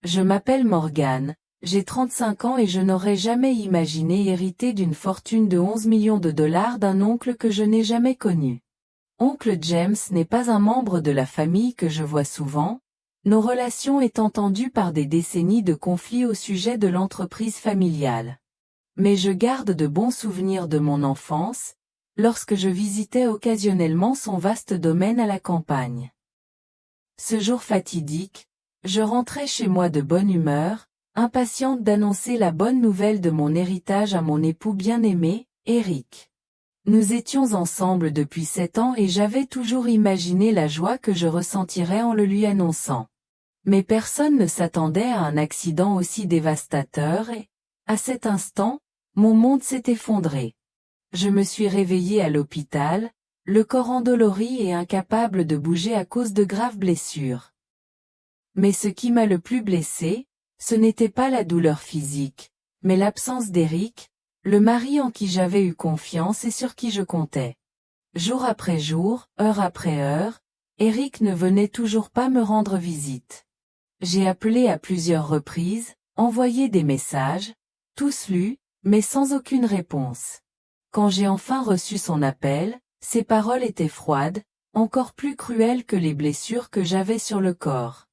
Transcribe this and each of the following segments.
Je m'appelle Morgane, j'ai 35 ans et je n'aurais jamais imaginé hériter d'une fortune de 11 millions de dollars d'un oncle que je n'ai jamais connu. Oncle James n'est pas un membre de la famille que je vois souvent, nos relations étant tendues par des décennies de conflits au sujet de l'entreprise familiale. Mais je garde de bons souvenirs de mon enfance, lorsque je visitais occasionnellement son vaste domaine à la campagne. Ce jour fatidique, je rentrais chez moi de bonne humeur, impatiente d'annoncer la bonne nouvelle de mon héritage à mon époux bien-aimé, Eric. Nous étions ensemble depuis 7 ans et j'avais toujours imaginé la joie que je ressentirais en le lui annonçant. Mais personne ne s'attendait à un accident aussi dévastateur et, à cet instant, mon monde s'est effondré. Je me suis réveillée à l'hôpital, le corps endolori et incapable de bouger à cause de graves blessures. Mais ce qui m'a le plus blessée, ce n'était pas la douleur physique, mais l'absence d'Eric, le mari en qui j'avais eu confiance et sur qui je comptais. Jour après jour, heure après heure, Eric ne venait toujours pas me rendre visite. J'ai appelé à plusieurs reprises, envoyé des messages, tous lus, mais sans aucune réponse. Quand j'ai enfin reçu son appel, ses paroles étaient froides, encore plus cruelles que les blessures que j'avais sur le corps.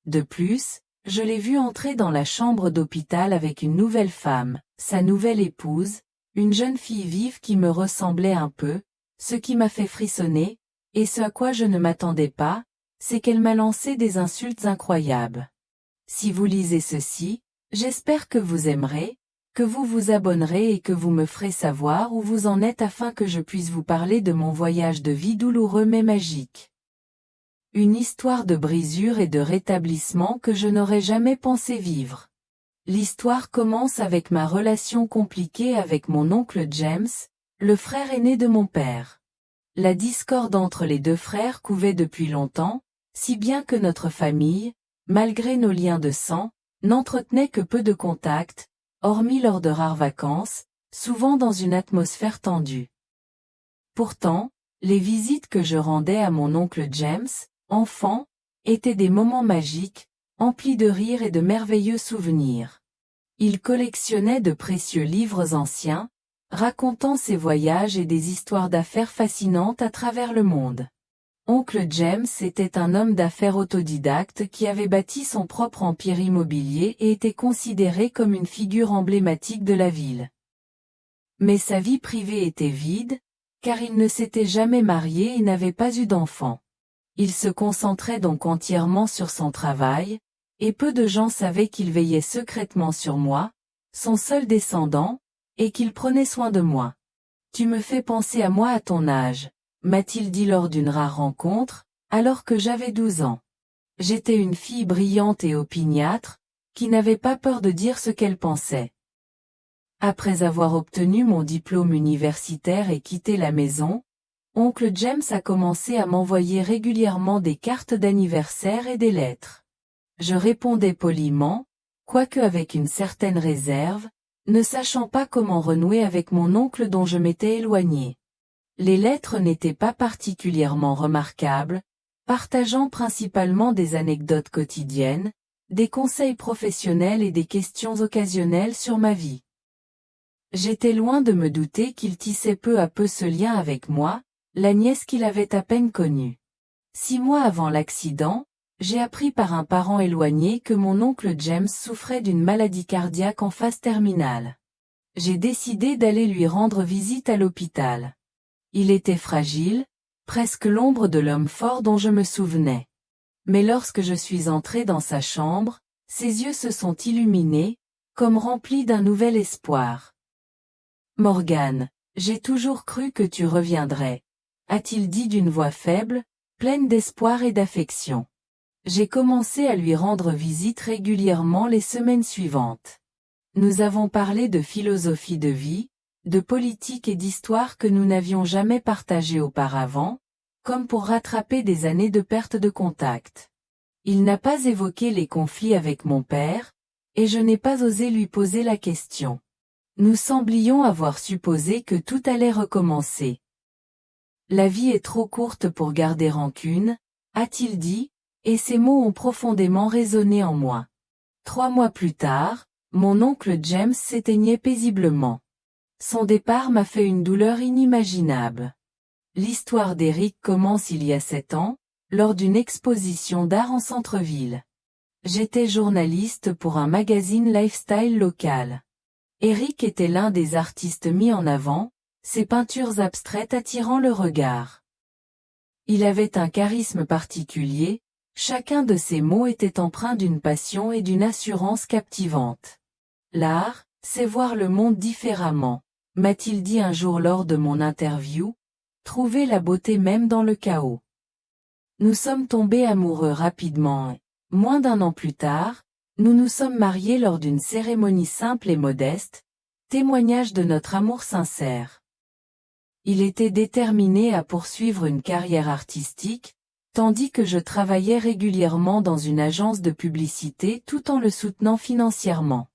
De plus, je l'ai vu entrer dans la chambre d'hôpital avec une nouvelle femme, sa nouvelle épouse, une jeune fille vive qui me ressemblait un peu, ce qui m'a fait frissonner, et ce à quoi je ne m'attendais pas, c'est qu'elle m'a lancé des insultes incroyables. Si vous lisez ceci, j'espère que vous aimerez, que vous vous abonnerez et que vous me ferez savoir où vous en êtes afin que je puisse vous parler de mon voyage de vie douloureux mais magique. Une histoire de brisure et de rétablissement que je n'aurais jamais pensé vivre. L'histoire commence avec ma relation compliquée avec mon oncle James, le frère aîné de mon père. La discorde entre les deux frères couvait depuis longtemps, si bien que notre famille, malgré nos liens de sang, n'entretenait que peu de contacts, hormis lors de rares vacances, souvent dans une atmosphère tendue. Pourtant, les visites que je rendais à mon oncle James, enfant, étaient des moments magiques, emplis de rires et de merveilleux souvenirs. Il collectionnait de précieux livres anciens, racontant ses voyages et des histoires d'affaires fascinantes à travers le monde. Oncle James était un homme d'affaires autodidacte qui avait bâti son propre empire immobilier et était considéré comme une figure emblématique de la ville. Mais sa vie privée était vide, car il ne s'était jamais marié et n'avait pas eu d'enfant. Il se concentrait donc entièrement sur son travail, et peu de gens savaient qu'il veillait secrètement sur moi, son seul descendant, et qu'il prenait soin de moi. Tu me fais penser à moi à ton âge, m'a-t-il dit lors d'une rare rencontre, alors que j'avais 12 ans. J'étais une fille brillante et opiniâtre, qui n'avait pas peur de dire ce qu'elle pensait. Après avoir obtenu mon diplôme universitaire et quitté la maison, oncle James a commencé à m'envoyer régulièrement des cartes d'anniversaire et des lettres. Je répondais poliment, quoique avec une certaine réserve, ne sachant pas comment renouer avec mon oncle dont je m'étais éloignée. Les lettres n'étaient pas particulièrement remarquables, partageant principalement des anecdotes quotidiennes, des conseils professionnels et des questions occasionnelles sur ma vie. J'étais loin de me douter qu'il tissait peu à peu ce lien avec moi, la nièce qu'il avait à peine connue. 6 mois avant l'accident, j'ai appris par un parent éloigné que mon oncle James souffrait d'une maladie cardiaque en phase terminale. J'ai décidé d'aller lui rendre visite à l'hôpital. Il était fragile, presque l'ombre de l'homme fort dont je me souvenais. Mais lorsque je suis entré dans sa chambre, ses yeux se sont illuminés, comme remplis d'un nouvel espoir. « Morgane, j'ai toujours cru que tu reviendrais », a-t-il dit d'une voix faible, pleine d'espoir et d'affection. J'ai commencé à lui rendre visite régulièrement les semaines suivantes. Nous avons parlé de philosophie de vie, de politique et d'histoire que nous n'avions jamais partagées auparavant, comme pour rattraper des années de perte de contact. Il n'a pas évoqué les conflits avec mon père, et je n'ai pas osé lui poser la question. Nous semblions avoir supposé que tout allait recommencer. La vie est trop courte pour garder rancune, a-t-il dit, Et ces mots ont profondément résonné en moi. 3 mois plus tard, mon oncle James s'éteignait paisiblement. Son départ m'a fait une douleur inimaginable. L'histoire d'Eric commence il y a 7 ans, lors d'une exposition d'art en centre-ville. J'étais journaliste pour un magazine lifestyle local. Eric était l'un des artistes mis en avant, ses peintures abstraites attirant le regard. Il avait un charisme particulier, chacun de ses mots était empreint d'une passion et d'une assurance captivante. L'art, c'est voir le monde différemment, m'a-t-il dit un jour lors de mon interview, trouver la beauté même dans le chaos. Nous sommes tombés amoureux rapidement et, moins d'1 an plus tard, nous nous sommes mariés lors d'une cérémonie simple et modeste, témoignage de notre amour sincère. Il était déterminé à poursuivre une carrière artistique, tandis que je travaillais régulièrement dans une agence de publicité tout en le soutenant financièrement.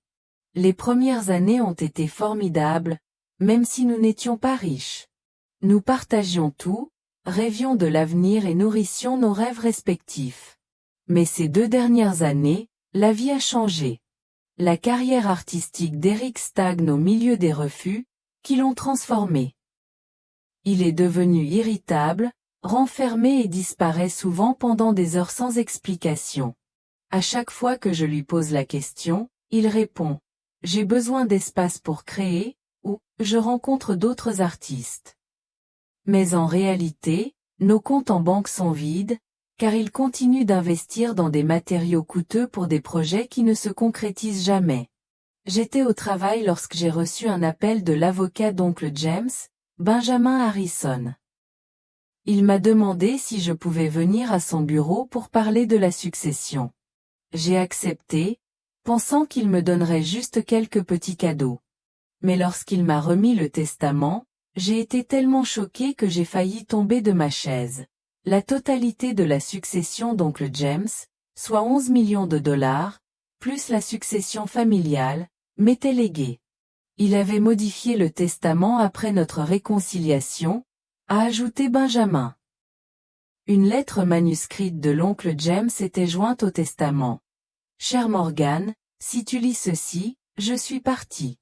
Les premières années ont été formidables, même si nous n'étions pas riches. Nous partagions tout, rêvions de l'avenir et nourrissions nos rêves respectifs. Mais ces 2 dernières années, la vie a changé. La carrière artistique d'Eric stagne au milieu des refus, qui l'ont transformé. Il est devenu irritable, renfermé et disparaît souvent pendant des heures sans explication. À chaque fois que je lui pose la question, il répond « J'ai besoin d'espace pour créer » ou « Je rencontre d'autres artistes ». Mais en réalité, nos comptes en banque sont vides, car il continue d'investir dans des matériaux coûteux pour des projets qui ne se concrétisent jamais. J'étais au travail lorsque j'ai reçu un appel de l'avocat d'oncle James, Benjamin Harrison. Il m'a demandé si je pouvais venir à son bureau pour parler de la succession. J'ai accepté, pensant qu'il me donnerait juste quelques petits cadeaux. Mais lorsqu'il m'a remis le testament, j'ai été tellement choqué que j'ai failli tomber de ma chaise. La totalité de la succession d'oncle James, soit 11 millions de dollars, plus la succession familiale, m'était léguée. Il avait modifié le testament après notre réconciliation, a ajouté Benjamin. Une lettre manuscrite de l'oncle James était jointe au testament. Cher Morgan, si tu lis ceci, je suis parti.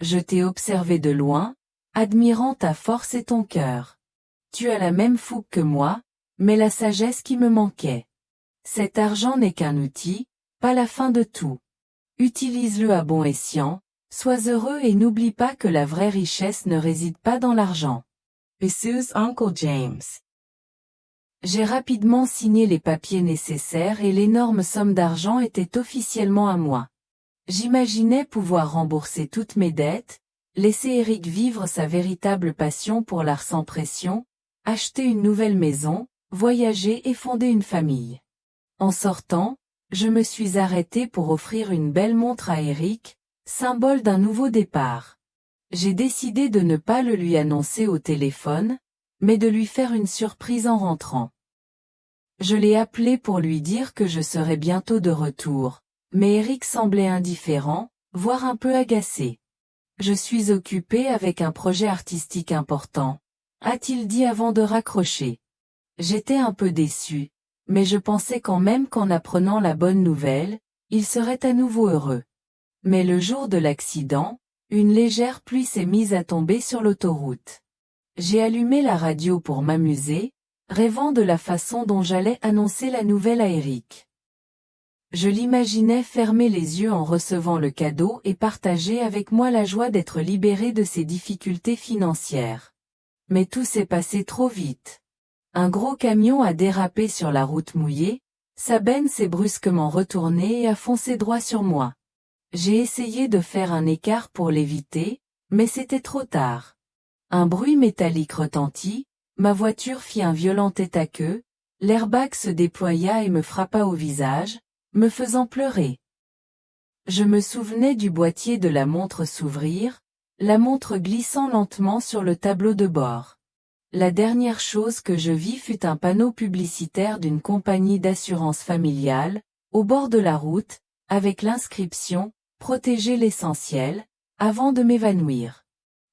Je t'ai observé de loin, admirant ta force et ton cœur. Tu as la même fougue que moi, mais la sagesse qui me manquait. Cet argent n'est qu'un outil, pas la fin de tout. Utilise-le à bon escient, sois heureux et n'oublie pas que la vraie richesse ne réside pas dans l'argent. Jesus Uncle James. J'ai rapidement signé les papiers nécessaires et l'énorme somme d'argent était officiellement à moi. J'imaginais pouvoir rembourser toutes mes dettes, laisser Eric vivre sa véritable passion pour l'art sans pression, acheter une nouvelle maison, voyager et fonder une famille. En sortant, je me suis arrêté pour offrir une belle montre à Eric, symbole d'un nouveau départ. J'ai décidé de ne pas le lui annoncer au téléphone, mais de lui faire une surprise en rentrant. Je l'ai appelé pour lui dire que je serais bientôt de retour, mais Eric semblait indifférent, voire un peu agacé. Je suis occupé avec un projet artistique important, a-t-il dit avant de raccrocher. J'étais un peu déçu, mais je pensais quand même qu'en apprenant la bonne nouvelle, il serait à nouveau heureux. Mais le jour de l'accident, une légère pluie s'est mise à tomber sur l'autoroute. J'ai allumé la radio pour m'amuser, rêvant de la façon dont j'allais annoncer la nouvelle à Eric. Je l'imaginais fermer les yeux en recevant le cadeau et partager avec moi la joie d'être libéré de ses difficultés financières. Mais tout s'est passé trop vite. Un gros camion a dérapé sur la route mouillée, sa benne s'est brusquement retournée et a foncé droit sur moi. J'ai essayé de faire un écart pour l'éviter, mais c'était trop tard. Un bruit métallique retentit, ma voiture fit un violent tête-à-queue, l'airbag se déploya et me frappa au visage, me faisant pleurer. Je me souvenais du boîtier de la montre s'ouvrir, la montre glissant lentement sur le tableau de bord. La dernière chose que je vis fut un panneau publicitaire d'une compagnie d'assurance familiale, au bord de la route, avec l'inscription « Protéger l'essentiel », avant de m'évanouir.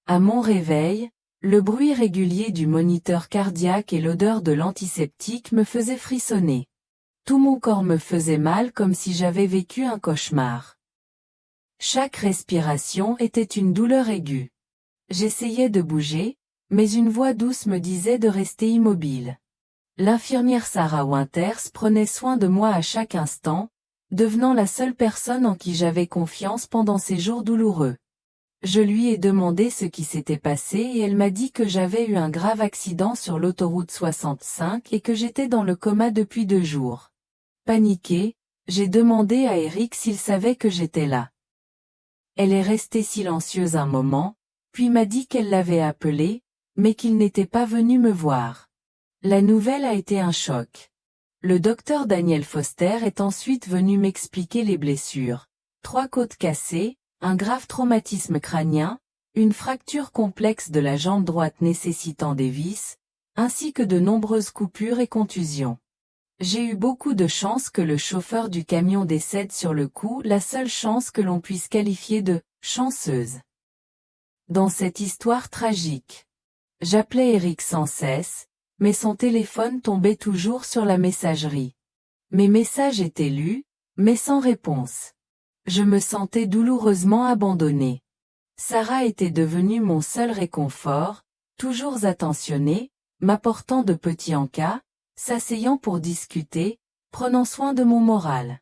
À mon réveil, le bruit régulier du moniteur cardiaque et l'odeur de l'antiseptique me faisaient frissonner. Tout mon corps me faisait mal comme si j'avais vécu un cauchemar. Chaque respiration était une douleur aiguë. J'essayais de bouger, mais une voix douce me disait de rester immobile. L'infirmière Sarah Winters prenait soin de moi à chaque instant, devenant la seule personne en qui j'avais confiance pendant ces jours douloureux. Je lui ai demandé ce qui s'était passé et elle m'a dit que j'avais eu un grave accident sur l'autoroute 65 et que j'étais dans le coma depuis 2 jours. Paniquée, j'ai demandé à Eric s'il savait que j'étais là. Elle est restée silencieuse un moment, puis m'a dit qu'elle l'avait appelé, mais qu'il n'était pas venu me voir. La nouvelle a été un choc. Le docteur Daniel Foster est ensuite venu m'expliquer les blessures. 3 côtes cassées, un grave traumatisme crânien, une fracture complexe de la jambe droite nécessitant des vis, ainsi que de nombreuses coupures et contusions. J'ai eu beaucoup de chance que le chauffeur du camion décède sur le coup, la seule chance que l'on puisse qualifier de « chanceuse ». Dans cette histoire tragique, j'appelais Eric sans cesse, mais son téléphone tombait toujours sur la messagerie. Mes messages étaient lus, mais sans réponse. Je me sentais douloureusement abandonnée. Sarah était devenue mon seul réconfort, toujours attentionnée, m'apportant de petits encas, s'asseyant pour discuter, prenant soin de mon moral.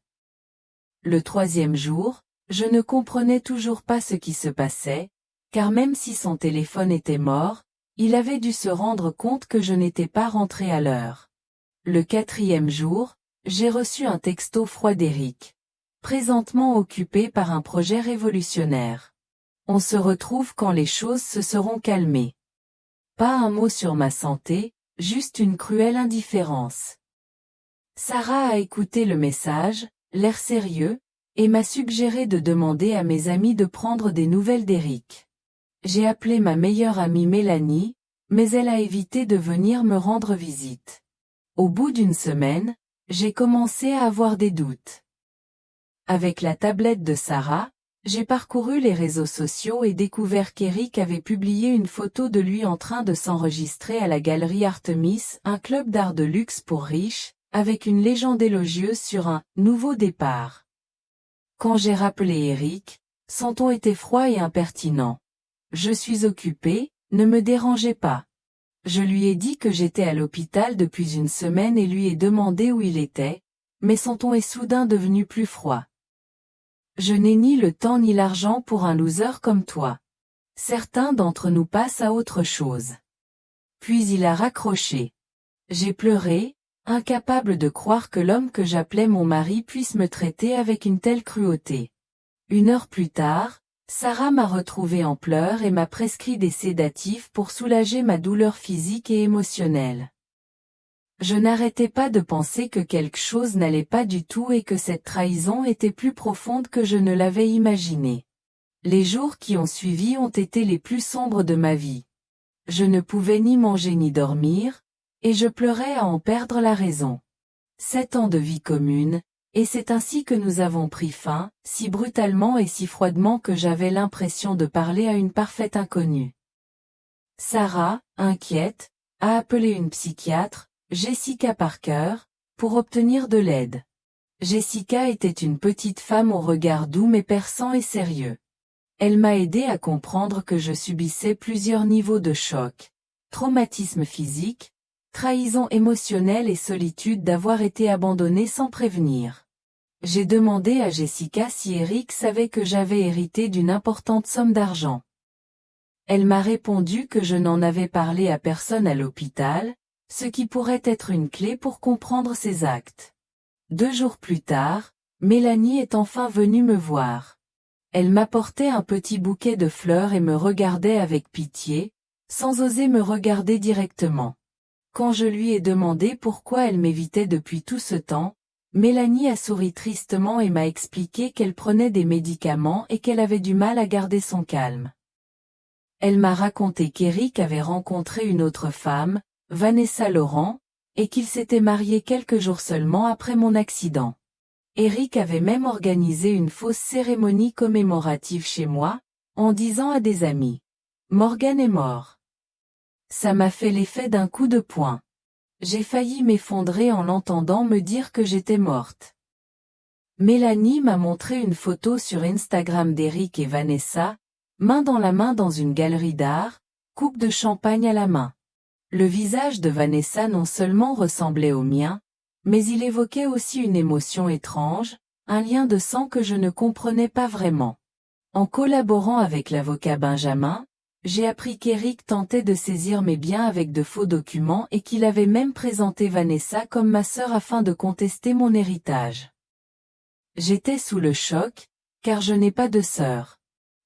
Le 3e jour, je ne comprenais toujours pas ce qui se passait, car même si son téléphone était mort, il avait dû se rendre compte que je n'étais pas rentrée à l'heure. Le 4e jour, j'ai reçu un texto froid d'Eric. Présentement occupé par un projet révolutionnaire. On se retrouve quand les choses se seront calmées. Pas un mot sur ma santé, juste une cruelle indifférence. Sarah a écouté le message, l'air sérieux, et m'a suggéré de demander à mes amis de prendre des nouvelles d'Eric. J'ai appelé ma meilleure amie Mélanie, mais elle a évité de venir me rendre visite. Au bout d'1 semaine, j'ai commencé à avoir des doutes. Avec la tablette de Sarah, j'ai parcouru les réseaux sociaux et découvert qu'Eric avait publié une photo de lui en train de s'enregistrer à la galerie Artemis, un club d'art de luxe pour riches, avec une légende élogieuse sur un « nouveau départ ». Quand j'ai rappelé Eric, son ton était froid et impertinent. « Je suis occupé, ne me dérangez pas ». Je lui ai dit que j'étais à l'hôpital depuis 1 semaine et lui ai demandé où il était, mais son ton est soudain devenu plus froid. Je n'ai ni le temps ni l'argent pour un loser comme toi. Certains d'entre nous passent à autre chose. Puis il a raccroché. J'ai pleuré, incapable de croire que l'homme que j'appelais mon mari puisse me traiter avec une telle cruauté. 1 heure plus tard, Sarah m'a retrouvée en pleurs et m'a prescrit des sédatifs pour soulager ma douleur physique et émotionnelle. Je n'arrêtais pas de penser que quelque chose n'allait pas du tout et que cette trahison était plus profonde que je ne l'avais imaginé. Les jours qui ont suivi ont été les plus sombres de ma vie. Je ne pouvais ni manger ni dormir, et je pleurais à en perdre la raison. 7 ans de vie commune, et c'est ainsi que nous avons pris fin, si brutalement et si froidement que j'avais l'impression de parler à une parfaite inconnue. Sarah, inquiète, a appelé une psychiatre, Jessica Parker, pour obtenir de l'aide. Jessica était une petite femme au regard doux mais perçant et sérieux. Elle m'a aidé à comprendre que je subissais plusieurs niveaux de choc. Traumatisme physique, trahison émotionnelle et solitude d'avoir été abandonnée sans prévenir. J'ai demandé à Jessica si Eric savait que j'avais hérité d'une importante somme d'argent. Elle m'a répondu que je n'en avais parlé à personne à l'hôpital, ce qui pourrait être une clé pour comprendre ses actes. 2 jours plus tard, Mélanie est enfin venue me voir. Elle m'apportait un petit bouquet de fleurs et me regardait avec pitié, sans oser me regarder directement. Quand je lui ai demandé pourquoi elle m'évitait depuis tout ce temps, Mélanie a souri tristement et m'a expliqué qu'elle prenait des médicaments et qu'elle avait du mal à garder son calme. Elle m'a raconté qu'Eric avait rencontré une autre femme, Vanessa Laurent, et qu'ils s'étaient mariés quelques jours seulement après mon accident. Eric avait même organisé une fausse cérémonie commémorative chez moi, en disant à des amis « Morgan est mort ». Ça m'a fait l'effet d'un coup de poing. J'ai failli m'effondrer en l'entendant me dire que j'étais morte. Mélanie m'a montré une photo sur Instagram d'Eric et Vanessa, main dans la main dans une galerie d'art, coupe de champagne à la main. Le visage de Vanessa non seulement ressemblait au mien, mais il évoquait aussi une émotion étrange, un lien de sang que je ne comprenais pas vraiment. En collaborant avec l'avocat Benjamin, j'ai appris qu'Eric tentait de saisir mes biens avec de faux documents et qu'il avait même présenté Vanessa comme ma sœur afin de contester mon héritage. J'étais sous le choc, car je n'ai pas de sœur.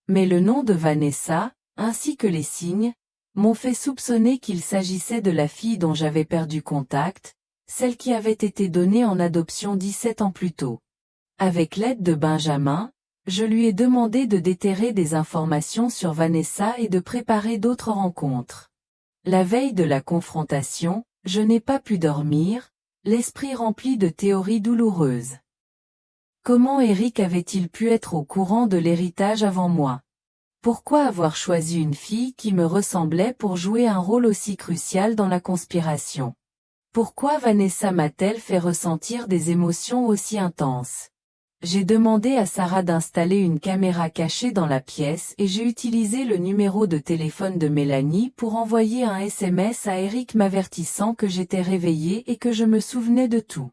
Mais le nom de Vanessa, ainsi que les signes, m'ont fait soupçonner qu'il s'agissait de la fille dont j'avais perdu contact, celle qui avait été donnée en adoption 17 ans plus tôt. Avec l'aide de Benjamin, je lui ai demandé de déterrer des informations sur Vanessa et de préparer d'autres rencontres. La veille de la confrontation, je n'ai pas pu dormir, l'esprit rempli de théories douloureuses. Comment Eric avait-il pu être au courant de l'héritage avant moi? Pourquoi avoir choisi une fille qui me ressemblait pour jouer un rôle aussi crucial dans la conspiration? Pourquoi Vanessa m'a-t-elle fait ressentir des émotions aussi intenses? J'ai demandé à Sarah d'installer une caméra cachée dans la pièce et j'ai utilisé le numéro de téléphone de Mélanie pour envoyer un SMS à Eric m'avertissant que j'étais réveillée et que je me souvenais de tout.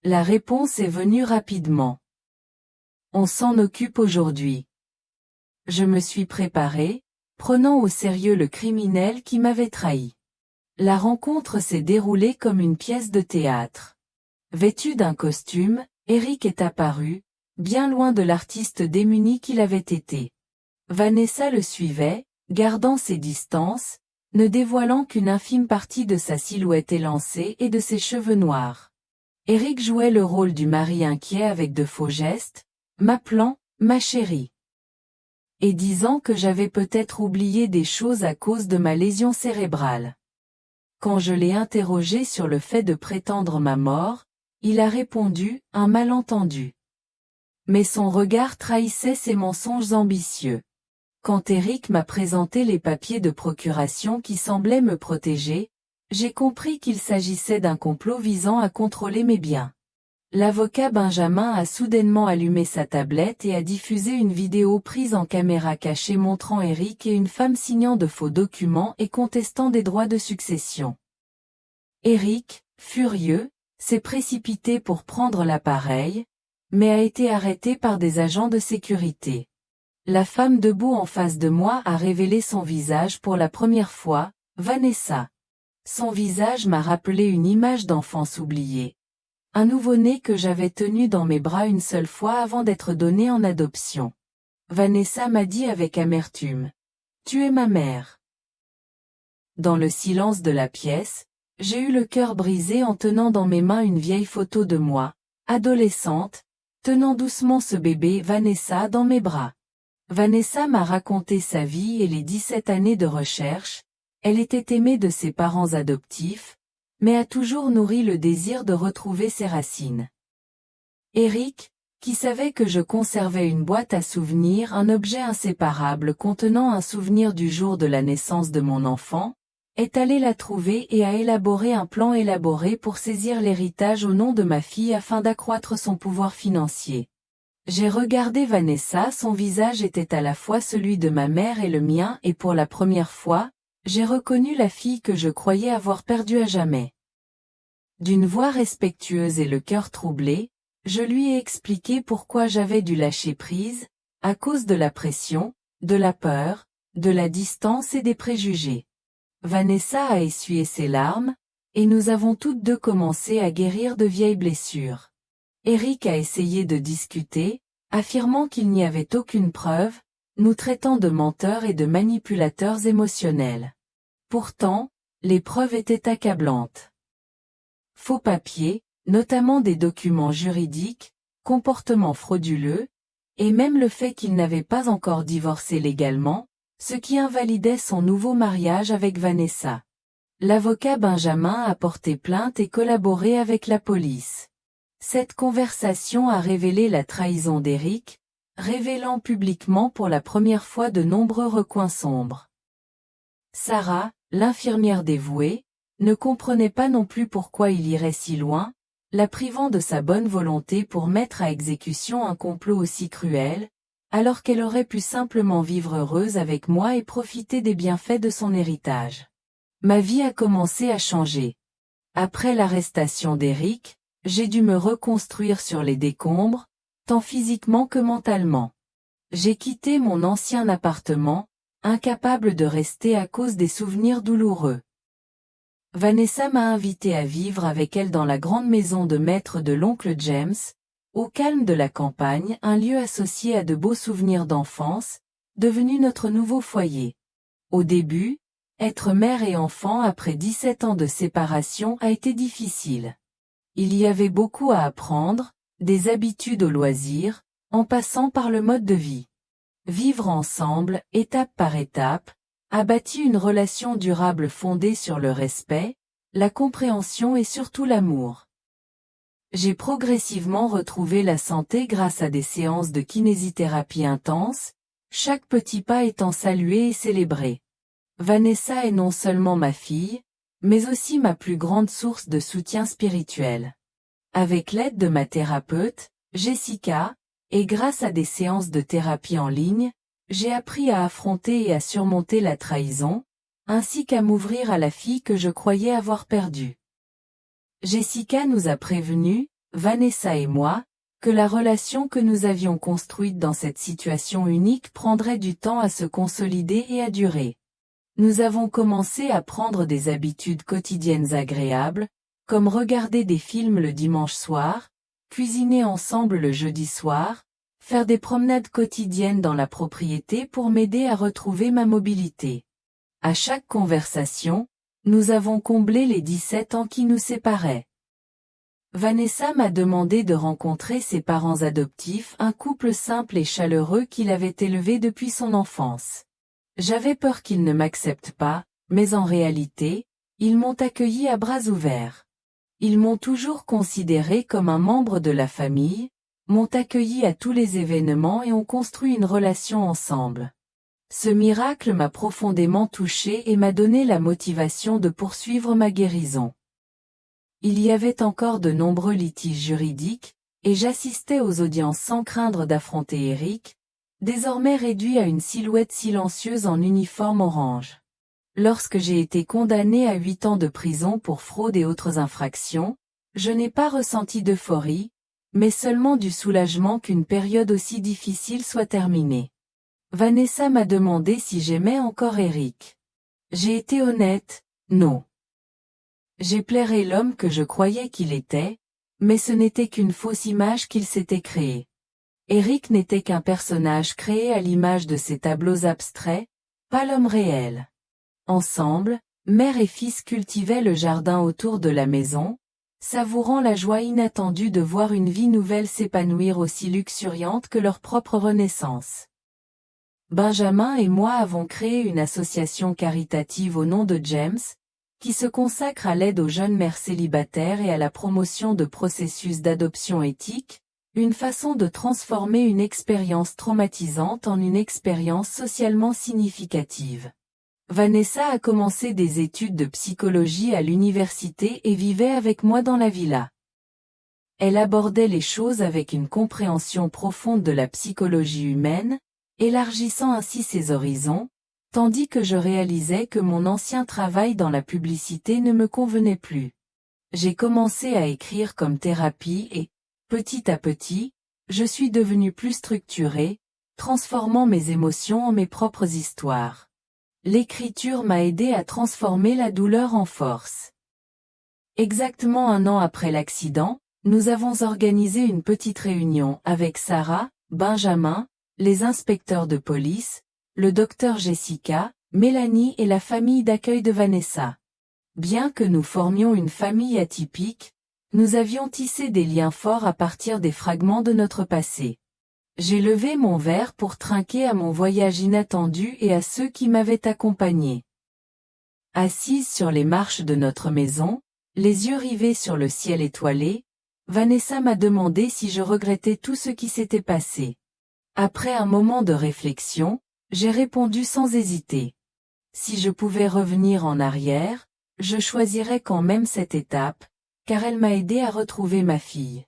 La réponse est venue rapidement. On s'en occupe aujourd'hui. Je me suis préparée, prenant au sérieux le criminel qui m'avait trahi. La rencontre s'est déroulée comme une pièce de théâtre. Vêtu d'un costume, Eric est apparu, bien loin de l'artiste démuni qu'il avait été. Vanessa le suivait, gardant ses distances, ne dévoilant qu'une infime partie de sa silhouette élancée et de ses cheveux noirs. Eric jouait le rôle du mari inquiet avec de faux gestes, m'appelant « ma chérie » et disant que j'avais peut-être oublié des choses à cause de ma lésion cérébrale. Quand je l'ai interrogé sur le fait de prétendre ma mort, il a répondu « un malentendu ». Mais son regard trahissait ses mensonges ambitieux. Quand Eric m'a présenté les papiers de procuration qui semblaient me protéger, j'ai compris qu'il s'agissait d'un complot visant à contrôler mes biens. L'avocat Benjamin a soudainement allumé sa tablette et a diffusé une vidéo prise en caméra cachée montrant Eric et une femme signant de faux documents et contestant des droits de succession. Eric, furieux, s'est précipité pour prendre l'appareil, mais a été arrêté par des agents de sécurité. La femme debout en face de moi a révélé son visage pour la première fois, Vanessa. Son visage m'a rappelé une image d'enfance oubliée. Un nouveau-né que j'avais tenu dans mes bras une seule fois avant d'être donné en adoption. Vanessa m'a dit avec amertume. « Tu es ma mère. » Dans le silence de la pièce, j'ai eu le cœur brisé en tenant dans mes mains une vieille photo de moi, adolescente, tenant doucement ce bébé Vanessa dans mes bras. Vanessa m'a raconté sa vie et les 17 années de recherche. Elle était aimée de ses parents adoptifs, mais a toujours nourri le désir de retrouver ses racines. Eric, qui savait que je conservais une boîte à souvenirs, un objet inséparable contenant un souvenir du jour de la naissance de mon enfant, est allé la trouver et a élaboré un plan élaboré pour saisir l'héritage au nom de ma fille afin d'accroître son pouvoir financier. J'ai regardé Vanessa, son visage était à la fois celui de ma mère et le mien et pour la première fois, j'ai reconnu la fille que je croyais avoir perdue à jamais. D'une voix respectueuse et le cœur troublé, je lui ai expliqué pourquoi j'avais dû lâcher prise, à cause de la pression, de la peur, de la distance et des préjugés. Vanessa a essuyé ses larmes, et nous avons toutes deux commencé à guérir de vieilles blessures. Eric a essayé de discuter, affirmant qu'il n'y avait aucune preuve, nous traitant de menteurs et de manipulateurs émotionnels. Pourtant, les preuves étaient accablantes. Faux papiers, notamment des documents juridiques, comportements frauduleux, et même le fait qu'il n'avait pas encore divorcé légalement, ce qui invalidait son nouveau mariage avec Vanessa. L'avocat Benjamin a porté plainte et collaboré avec la police. Cette conversation a révélé la trahison d'Eric, révélant publiquement pour la première fois de nombreux recoins sombres. Sarah, l'infirmière dévouée, ne comprenait pas non plus pourquoi il irait si loin, la privant de sa bonne volonté pour mettre à exécution un complot aussi cruel, alors qu'elle aurait pu simplement vivre heureuse avec moi et profiter des bienfaits de son héritage. Ma vie a commencé à changer. Après l'arrestation d'Eric, j'ai dû me reconstruire sur les décombres, tant physiquement que mentalement. J'ai quitté mon ancien appartement, incapable de rester à cause des souvenirs douloureux. Vanessa m'a invité à vivre avec elle dans la grande maison de maître de l'oncle James, au calme de la campagne, un lieu associé à de beaux souvenirs d'enfance, devenu notre nouveau foyer. Au début, être mère et enfant après 17 ans de séparation a été difficile. Il y avait beaucoup à apprendre, des habitudes aux loisirs, en passant par le mode de vie. Vivre ensemble, étape par étape, a bâti une relation durable fondée sur le respect, la compréhension et surtout l'amour. J'ai progressivement retrouvé la santé grâce à des séances de kinésithérapie intenses, chaque petit pas étant salué et célébré. Vanessa est non seulement ma fille, mais aussi ma plus grande source de soutien spirituel. Avec l'aide de ma thérapeute, Jessica, et grâce à des séances de thérapie en ligne, j'ai appris à affronter et à surmonter la trahison, ainsi qu'à m'ouvrir à la fille que je croyais avoir perdue. Jessica nous a prévenus, Vanessa et moi, que la relation que nous avions construite dans cette situation unique prendrait du temps à se consolider et à durer. Nous avons commencé à prendre des habitudes quotidiennes agréables, comme regarder des films le dimanche soir, cuisiner ensemble le jeudi soir, faire des promenades quotidiennes dans la propriété pour m'aider à retrouver ma mobilité. À chaque conversation, nous avons comblé les 17 ans qui nous séparaient. Vanessa m'a demandé de rencontrer ses parents adoptifs, un couple simple et chaleureux qui l'avait élevé depuis son enfance. J'avais peur qu'ils ne m'acceptent pas, mais en réalité, ils m'ont accueilli à bras ouverts. Ils m'ont toujours considéré comme un membre de la famille, m'ont accueilli à tous les événements et ont construit une relation ensemble. Ce miracle m'a profondément touchée et m'a donné la motivation de poursuivre ma guérison. Il y avait encore de nombreux litiges juridiques, et j'assistais aux audiences sans craindre d'affronter Eric, désormais réduit à une silhouette silencieuse en uniforme orange. Lorsque j'ai été condamné à 8 ans de prison pour fraude et autres infractions, je n'ai pas ressenti d'euphorie, mais seulement du soulagement qu'une période aussi difficile soit terminée. Vanessa m'a demandé si j'aimais encore Eric. J'ai été honnête, non. J'ai plairé l'homme que je croyais qu'il était, mais ce n'était qu'une fausse image qu'il s'était créée. Eric n'était qu'un personnage créé à l'image de ses tableaux abstraits, pas l'homme réel. Ensemble, mère et fils cultivaient le jardin autour de la maison, savourant la joie inattendue de voir une vie nouvelle s'épanouir aussi luxuriante que leur propre renaissance. Benjamin et moi avons créé une association caritative au nom de James, qui se consacre à l'aide aux jeunes mères célibataires et à la promotion de processus d'adoption éthique, une façon de transformer une expérience traumatisante en une expérience socialement significative. Vanessa a commencé des études de psychologie à l'université et vivait avec moi dans la villa. Elle abordait les choses avec une compréhension profonde de la psychologie humaine, élargissant ainsi ses horizons, tandis que je réalisais que mon ancien travail dans la publicité ne me convenait plus. J'ai commencé à écrire comme thérapie et, petit à petit, je suis devenu plus structuré, transformant mes émotions en mes propres histoires. L'écriture m'a aidé à transformer la douleur en force. Exactement 1 an après l'accident, nous avons organisé une petite réunion avec Sarah, Benjamin, les inspecteurs de police, le docteur Jessica, Mélanie et la famille d'accueil de Vanessa. Bien que nous formions une famille atypique, nous avions tissé des liens forts à partir des fragments de notre passé. J'ai levé mon verre pour trinquer à mon voyage inattendu et à ceux qui m'avaient accompagné. Assise sur les marches de notre maison, les yeux rivés sur le ciel étoilé, Vanessa m'a demandé si je regrettais tout ce qui s'était passé. Après un moment de réflexion, j'ai répondu sans hésiter. Si je pouvais revenir en arrière, je choisirai quand même cette étape, car elle m'a aidé à retrouver ma fille.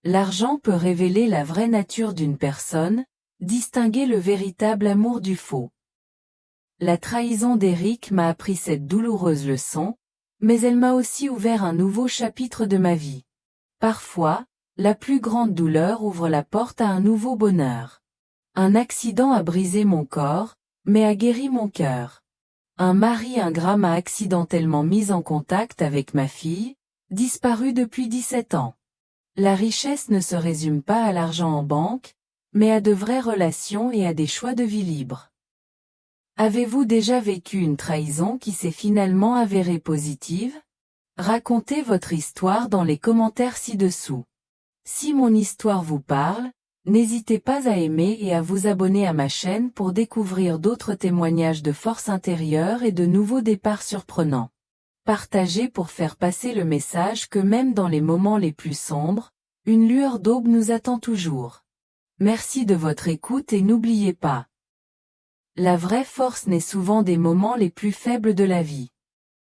L'argent peut révéler la vraie nature d'une personne, distinguer le véritable amour du faux. La trahison d'Eric m'a appris cette douloureuse leçon, mais elle m'a aussi ouvert un nouveau chapitre de ma vie. Parfois, la plus grande douleur ouvre la porte à un nouveau bonheur. Un accident a brisé mon corps, mais a guéri mon cœur. Un mari ingrat m'a accidentellement mis en contact avec ma fille, disparue depuis 17 ans. La richesse ne se résume pas à l'argent en banque, mais à de vraies relations et à des choix de vie libres. Avez-vous déjà vécu une trahison qui s'est finalement avérée positive? Racontez votre histoire dans les commentaires ci-dessous. Si mon histoire vous parle, n'hésitez pas à aimer et à vous abonner à ma chaîne pour découvrir d'autres témoignages de force intérieure et de nouveaux départs surprenants. Partagez pour faire passer le message que même dans les moments les plus sombres, une lueur d'aube nous attend toujours. Merci de votre écoute et n'oubliez pas. La vraie force naît souvent des moments les plus faibles de la vie.